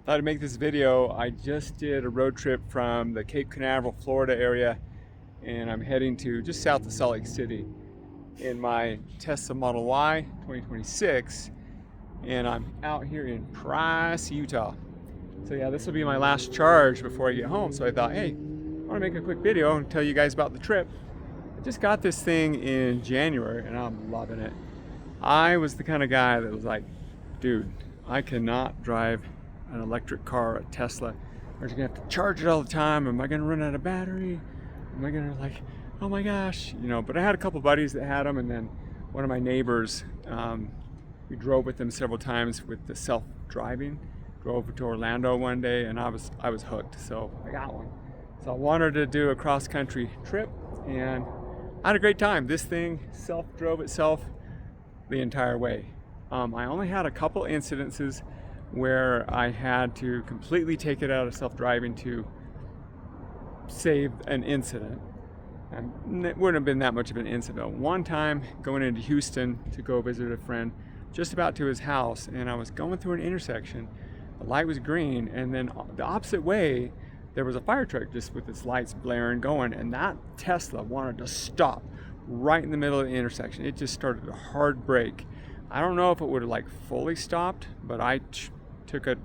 Thought I'd make this video. I just did a road trip from the Cape Canaveral, Florida area, and I'm heading to just south of Salt Lake City in my Tesla Model Y 2026, and I'm out here in Price, Utah. So yeah, this will be my last charge before I get home. So I thought, hey, I want to make a quick video and tell you guys about the trip. I just got this thing in January and I'm loving it. I was the kind of guy that was like, dude, I cannot drive an electric car, a Tesla. Are you gonna have to charge it all the time? Am I gonna run out of battery? Am I gonna oh my gosh, But I had a couple buddies that had them, and then one of my neighbors, we drove with them several times with the self-driving. Drove to Orlando one day, and I was hooked. So I got one. So I wanted to do a cross-country trip, and I had a great time. This thing self-drove itself the entire way. I only had a couple incidences where I had to completely take it out of self-driving to save an incident. And it wouldn't have been that much of an incident. One time going into Houston to go visit a friend, just about to his house, and I was going through an intersection. The light was green, and then the opposite way there was a fire truck just with its lights blaring going, and that Tesla wanted to stop right in the middle of the intersection. It just started a hard brake. I don't know if it would have fully stopped, but I took it,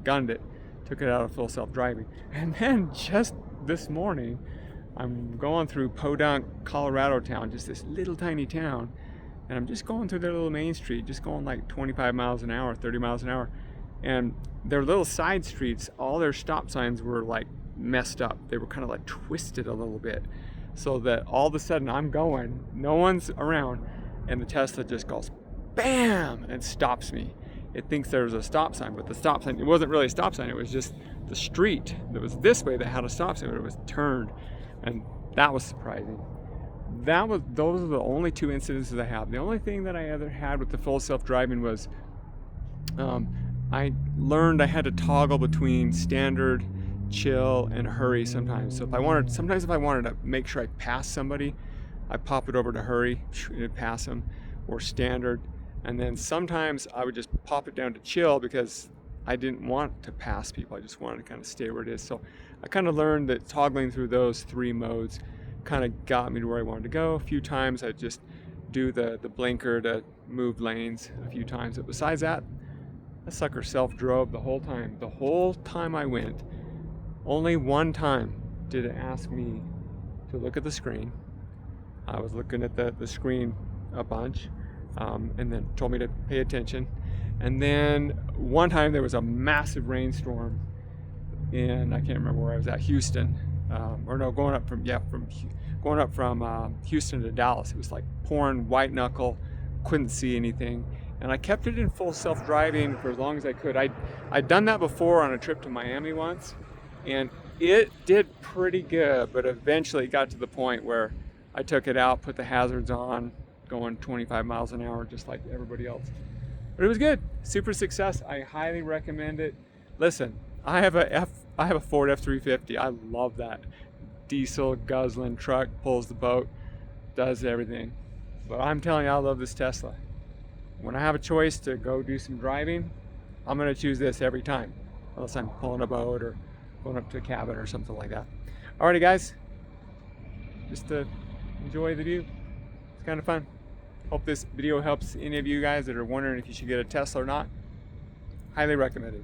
gunned it, took it out of full self-driving. And then just this morning, I'm going through Podunk, Colorado town, just this little tiny town, and I'm just going through their little main street, just going 25 miles an hour, 30 miles an hour. And their little side streets, all their stop signs were messed up. They were kind of twisted a little bit. So that all of a sudden I'm going, no one's around, and the Tesla just goes bam and stops me. It thinks there was a stop sign, but the stop sign, it wasn't really a stop sign, it was just the street that was this way that had a stop sign, but it was turned. And that was surprising. Those are the only two incidences I have. The only thing that I ever had with the full self-driving was I learned I had to toggle between standard, chill, and hurry sometimes. So if I wanted to make sure I pass somebody, I pop it over to hurry, pass them, or standard. And then sometimes I would just pop it down to chill because I didn't want to pass people. I just wanted to kind of stay where it is. So I kind of learned that toggling through those three modes kind of got me to where I wanted to go. A few times I just do the blinker to move lanes a few times. But besides that sucker self-drove the whole time. The whole time I went, only one time did it ask me to look at the screen. I was looking at the screen a bunch, and then told me to pay attention. And then one time there was a massive rainstorm in, I can't remember where I was at, Houston, going up from Houston to Dallas. It was pouring white knuckle, couldn't see anything. And I kept it in full self-driving for as long as I could. I'd done that before on a trip to Miami once, and it did pretty good, but eventually it got to the point where I took it out, put the hazards on, going 25 miles an hour just like everybody else. But it was good. Super success. I highly recommend it. Listen, I have a Ford F-350. I love that. Diesel guzzling truck, pulls the boat, does everything. But I'm telling you, I love this Tesla. When I have a choice to go do some driving, I'm going to choose this every time, unless I'm pulling a boat or going up to a cabin or something like that. Alrighty guys, just to enjoy the view. It's kind of fun. Hope this video helps any of you guys that are wondering if you should get a Tesla or not. Highly recommended.